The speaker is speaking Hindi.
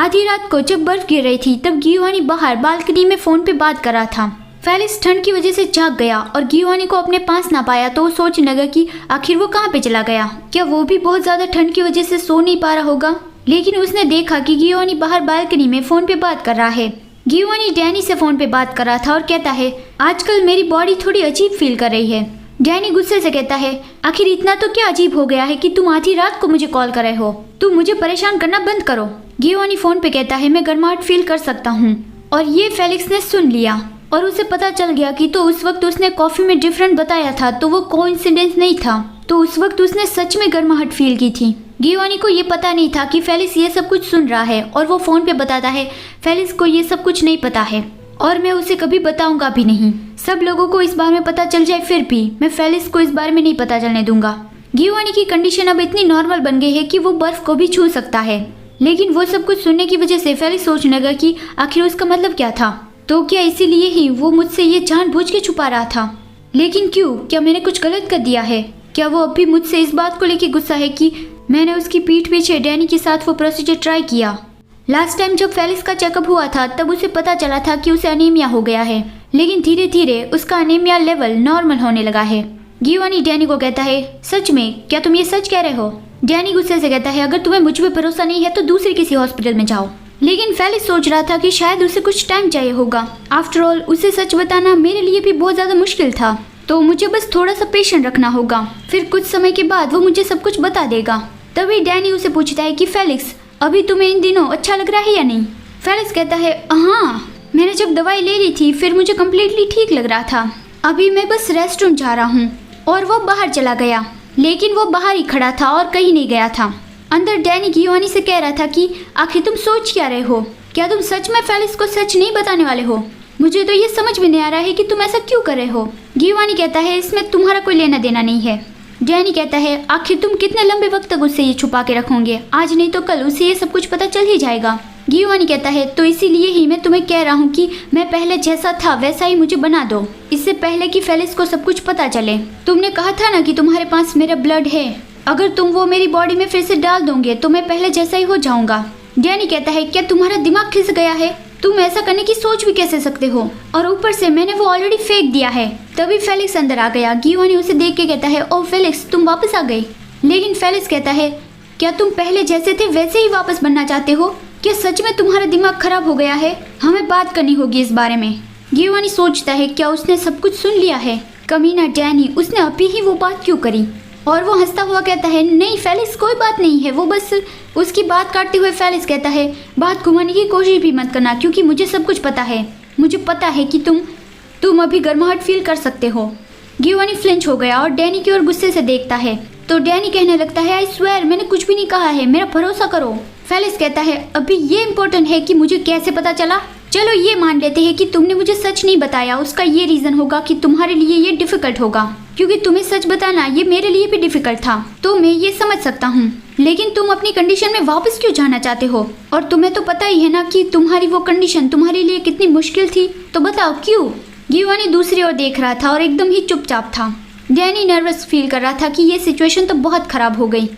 आधी रात को जब बर्फ गिर रही थी तब गियोवानी बाहर बालकनी में फोन पे बात कर रहा था। फेलिक्स ठंड की वजह से जाग गया और गियोवानी को अपने पास ना पाया तो वो सोचने लगा कि आखिर वो कहाँ पे चला गया। क्या वो भी बहुत ज्यादा ठंड की वजह से सो नहीं पा रहा होगा। लेकिन उसने देखा कि गियोवानी बाहर बालकनी में फोन पे बात कर रहा है। गियोवानी डैनी से फोन पे बात कर रहा था और कहता है, आजकल मेरी बॉडी थोड़ी अजीब फील कर रही है। डैनी गुस्से से कहता है, आखिर इतना तो क्या अजीब हो गया है कि तुम आधी रात को मुझे कॉल कर रहे हो। तुम मुझे परेशान करना बंद करो। गियोवानी फोन पे कहता है, मैं गर्माहट फील कर सकता हूँ। और ये फेलिक्स ने सुन लिया और उसे पता चल गया कि तो उस वक्त उसने कॉफी में डिफरेंट बताया था तो वो कोइंसिडेंस नहीं था। तो उस वक्त उसने सच में गर्माहट फील की थी। गियोवानी को ये पता नहीं था कि फेलिक्स ये सब कुछ सुन रहा है और वो फोन पे बताता है, फेलिक्स को ये सब कुछ नहीं पता है और मैं उसे कभी बताऊंगा भी नहीं। सब लोगों को इस बारे में पता चल जाए फिर भी मैं फेलिक्स को इस बारे में नहीं पता चलने दूंगा। गियोवानी की कंडीशन अब इतनी नॉर्मल बन गई है कि वो बर्फ को भी छू सकता है। लेकिन वो सब कुछ सुनने की वजह से फेलिक्स सोचने लगा कि आखिर उसका मतलब क्या था। तो क्या इसीलिए ही वो मुझसे ये जानबूझ के छुपा रहा था। लेकिन क्यों? क्या मैंने कुछ गलत कर दिया है? क्या वो अब भी मुझसे इस बात को लेकर गुस्सा है कि मैंने उसकी पीठ पीछे डैनी के साथ वो प्रोसीजर ट्राई किया। लास्ट टाइम जब फेलिक्स का चेकअप हुआ था तब उसे पता चला था कि उसे अनीमिया हो गया है। लेकिन धीरे धीरे उसका अनीमिया लेवल नॉर्मल होने लगा है। गियोवानी डैनी को कहता है, सच में? क्या तुम ये सच कह रहे हो? डैनी गुस्से से कहता है, अगर तुम्हें मुझ पे भरोसा नहीं है तो दूसरे किसी हॉस्पिटल में जाओ। लेकिन फेलिक्स सोच रहा था कि शायद उसे कुछ टाइम चाहिए होगा। आफ्टर ऑल उसे सच बताना मेरे लिए भी बहुत ज्यादा मुश्किल था। तो मुझे बस थोड़ा सा पेशेंस रखना होगा, फिर कुछ समय के बाद वो मुझे सब कुछ बता देगा। तभी डैनी उसे पूछता है कि फेलिक्स, अभी तुम्हें इन दिनों अच्छा लग रहा है या नहीं? फेलिक्स कहता है, हाँ, मैंने जब दवाई ले ली थी फिर मुझे कम्प्लीटली ठीक लग रहा था। अभी मैं बस रेस्टरूम जा रहा हूँ। और वो बाहर चला गया। लेकिन वो बाहर ही खड़ा था और कहीं नहीं गया था। अंदर डैनी गियोवानी से कह रहा था कि आखिर तुम सोच क्या रहे हो? क्या तुम सच में फेलिक्स को सच नहीं बताने वाले हो? मुझे तो ये समझ में नहीं आ रहा है कि तुम ऐसा क्यों कर रहे हो। गियोवानी कहता है, इसमें तुम्हारा कोई लेना देना नहीं है। डैनी कहता है, आखिर तुम कितने लंबे वक्त तक उससे ये छुपा के रखोगे? आज नहीं तो कल उसे ये सब कुछ पता चल ही जाएगा। गियोवानी कहता है, तो इसीलिए ही मैं तुम्हें कह रहा हूँ कि मैं पहले जैसा था वैसा ही मुझे बना दो, इससे पहले कि फेलिक्स को सब कुछ पता चले। तुमने कहा था ना कि तुम्हारे पास मेरा ब्लड है, अगर तुम वो मेरी बॉडी में फिर से डाल दोगे तो मैं पहले जैसा ही हो जाऊंगा। डैनी कहता है, क्या तुम्हारा दिमाग खिस गया है? तुम ऐसा करने की सोच भी कैसे सकते हो? और ऊपर से मैंने वो ऑलरेडी फेंक दिया है। तभी फेलिक्स अंदर आ गया। गियोवानी उसे देख के कहता है, ओ फेलिक्स, तुम वापस आ गए। लेकिन फेलिक्स कहता है, क्या तुम पहले जैसे थे वैसे ही वापस बनना चाहते हो? क्या सच में तुम्हारा दिमाग खराब हो गया है? हमें बात करनी होगी इस बारे में। गियोवानी सोचता है, क्या उसने सब कुछ सुन लिया है? कमीना डैनी, उसने अभी ही वो बात क्यों करी? और वो हंसता हुआ कहता है, नहीं फेलिक्स, कोई बात नहीं है, वो बस। उसकी बात काटते हुए फेलिक्स कहता है, बात घुमाने की कोशिश भी मत करना क्योंकि मुझे सब कुछ पता है। मुझे पता है कि तुम अभी गर्माहट फील कर सकते हो। गियोवानी फ्लिंच हो गया और डैनी की ओर गुस्से से देखता है। तो डैनी कहने लगता है, आई स्वेयर, मैंने कुछ भी नहीं कहा है, मेरा भरोसा करो। फेलिक्स कहता है, अभी ये इम्पोर्टेंट है कि मुझे कैसे पता चला? चलो ये मान लेते हैं कि तुमने मुझे सच नहीं बताया। उसका ये रीजन होगा कि तुम्हारे लिए ये डिफिकल्ट होगा, क्योंकि तुम्हें सच बताना ये मेरे लिए भी डिफिकल्ट था। तो मैं ये समझ सकता हूँ। लेकिन तुम अपनी कंडीशन में वापस क्यों जाना चाहते हो? और तुम्हें तो पता ही है ना कि तुम्हारी वो कंडीशन तुम्हारे लिए कितनी मुश्किल थी। तो बताओ क्यों? गियोवानी दूसरी ओर देख रहा था और एकदम ही चुपचाप था। डैनी नर्वस फील कर रहा था कि ये सिचुएशन तो बहुत खराब हो गई।